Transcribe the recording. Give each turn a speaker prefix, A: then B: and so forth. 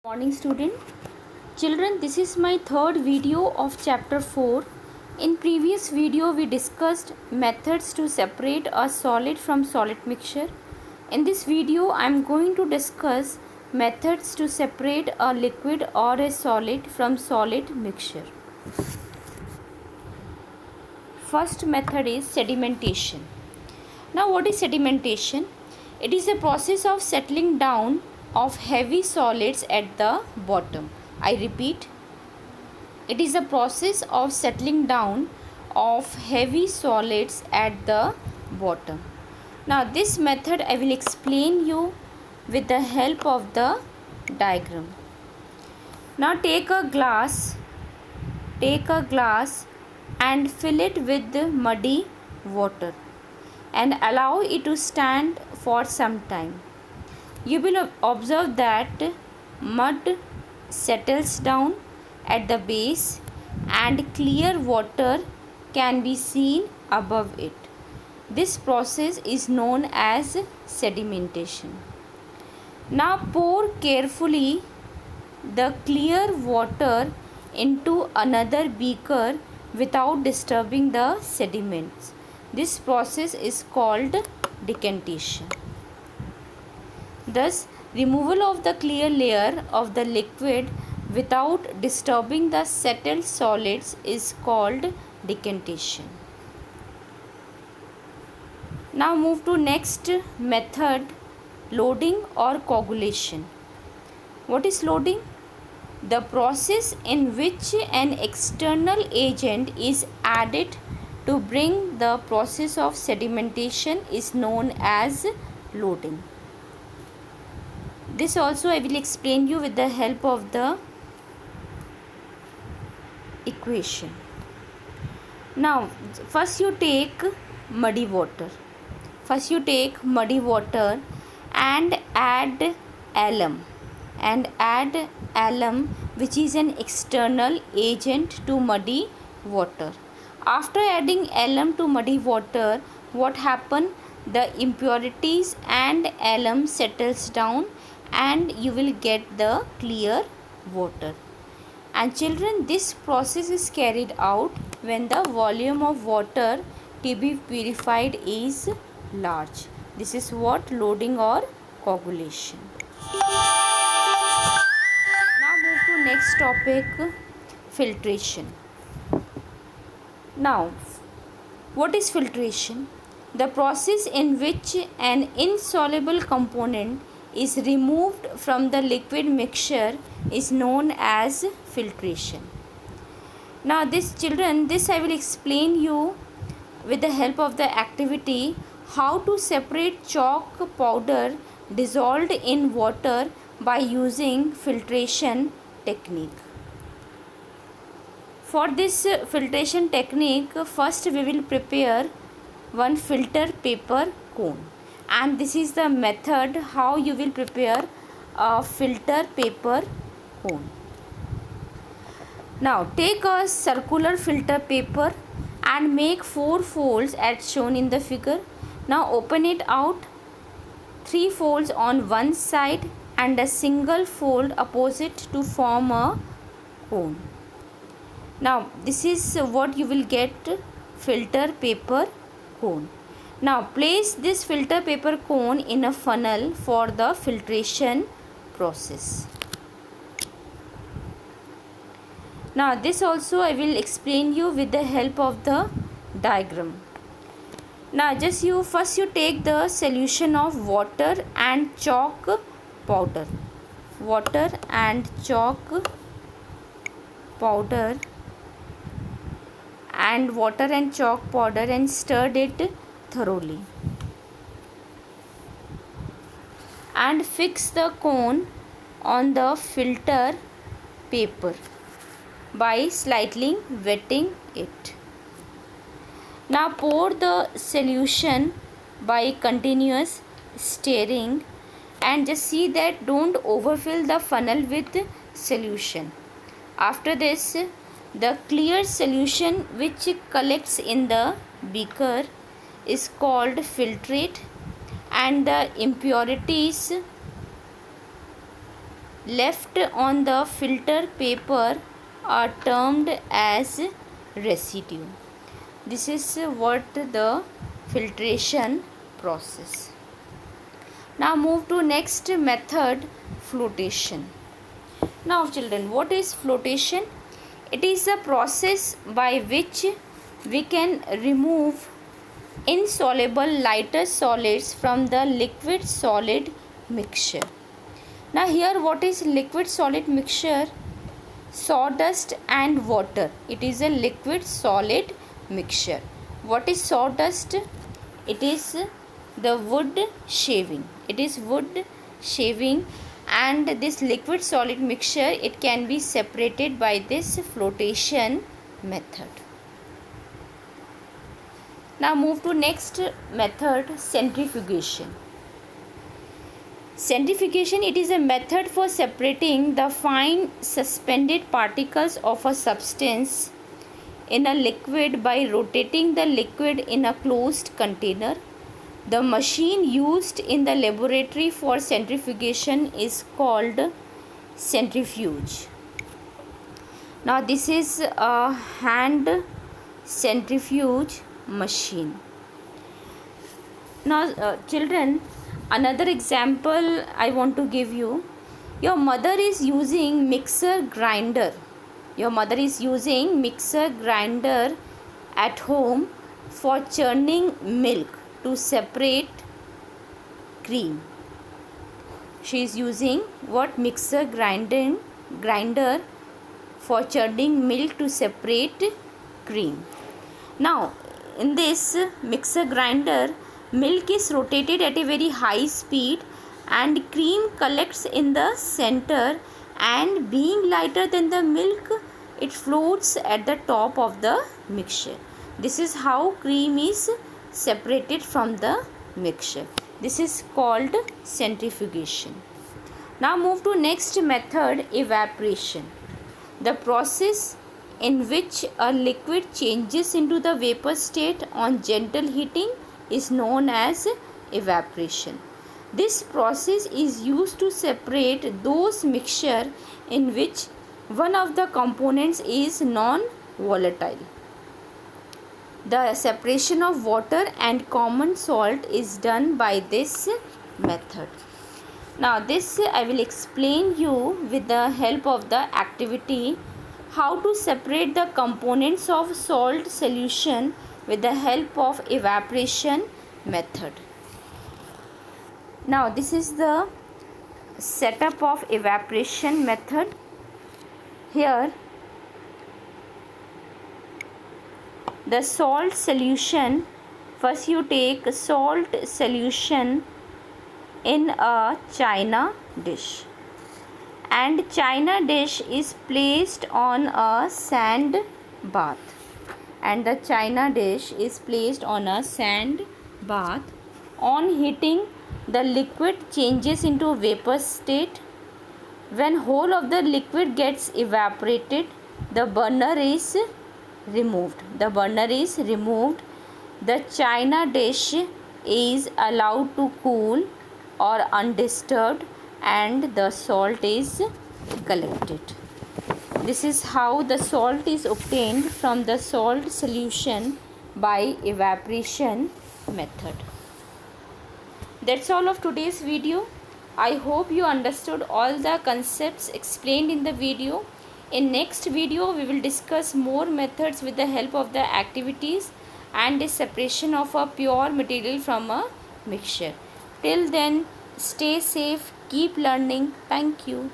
A: Morning student. Children, this is my third video of chapter 4. In previous video we discussed methods to separate a solid from solid mixture. In this video I am going to discuss methods to separate a liquid or a solid from solid mixture. First method is sedimentation. Now what is sedimentation? It is a process of settling down of heavy solids at the bottom. I repeat, it is a process of settling down of heavy solids at the bottom. Now this method I will explain you with the help of the diagram. Now take a glass and fill it with muddy water and allow it to stand for some time. You will observe that mud settles down at the base and clear water can be seen above it. This process is known as sedimentation. Now pour carefully the clear water into another beaker without disturbing the sediments. This process is called decantation. Thus, removal of the clear layer of the liquid without disturbing the settled solids is called decantation. Now move to next method, loading or coagulation. What is loading? The process in which an external agent is added to bring the process of sedimentation is known as loading. This also I will explain you with the help of the equation. Now first you take muddy water. And add alum which is an external agent to muddy water. After adding alum to muddy water, what happen? The impurities and alum settles down and you will get the clear water. And children, this process is carried out when the volume of water to be purified is large. This is what loading or coagulation. Now move to next topic, filtration. Now what is filtration? The process in which an insoluble component is removed from the liquid mixture is known as filtration. Now this I will explain you with the help of the activity how to separate chalk powder dissolved in water by using filtration technique. For this filtration technique, first we will prepare one filter paper cone. And this is the method how you will prepare a filter paper cone. Now take a circular filter paper and make 4 folds as shown in the figure. Now open it out, 3 folds on one side and a single fold opposite to form a cone. Now this is what you will get, filter paper cone. Now place this filter paper cone in a funnel for the filtration process. Now this also I will explain you with the help of the diagram. Now first you take the solution of water and chalk powder. Water and chalk powder and stirred it thoroughly and fix the cone on the filter paper by slightly wetting it. Now pour the solution by continuous stirring and just see that don't overfill the funnel with solution. After this, the clear solution which collects in the beaker is called filtrate and the impurities left on the filter paper are termed as residue. This is what the filtration process. Now move to next method, flotation. Now children, what is flotation? It is a process by which we can remove insoluble lighter solids from the liquid solid mixture. Now here what is liquid solid mixture? Sawdust and water. It is a liquid solid mixture. What is sawdust? It is the wood shaving. It is wood shaving, and this liquid solid mixture, it can be separated by this flotation method. Now move to next method, centrifugation. Centrifugation, it is a method for separating the fine suspended particles of a substance in a liquid by rotating the liquid in a closed container. The machine used in the laboratory for centrifugation is called centrifuge. Now this is a hand centrifuge machine. Now children, another example I want to give you. Your mother is using mixer grinder. Your mother is using mixer grinder at home for churning milk to separate cream. She is using what? Mixer grinder for churning milk to separate cream. Now in this mixer grinder, milk is rotated at a very high speed and cream collects in the center, and being lighter than the milk, it floats at the top of the mixture. This is how cream is separated from the mixture. This is called centrifugation. Now move to next method, evaporation. The process in which a liquid changes into the vapor state on gentle heating is known as evaporation. This process is used to separate those mixture in which one of the components is non-volatile. The separation of water and common salt is done by this method. Now this I will explain you with the help of the activity, how to separate the components of salt solution with the help of evaporation method. Now this is the setup of evaporation method. Here the salt solution, first you take salt solution in a china dish, and china dish is placed on a sand bath, and the china dish is placed on a sand bath. On heating, the liquid changes into vapor state. When whole of the liquid gets evaporated, the burner is removed. The china dish is allowed to cool or undisturbed, and the salt is collected. This is how the salt is obtained from the salt solution by evaporation method. That's all of today's video. I hope you understood all the concepts explained in the video. In next video, we will discuss more methods with the help of the activities and the separation of a pure material from a mixture. Till then, stay safe, keep learning. Thank you.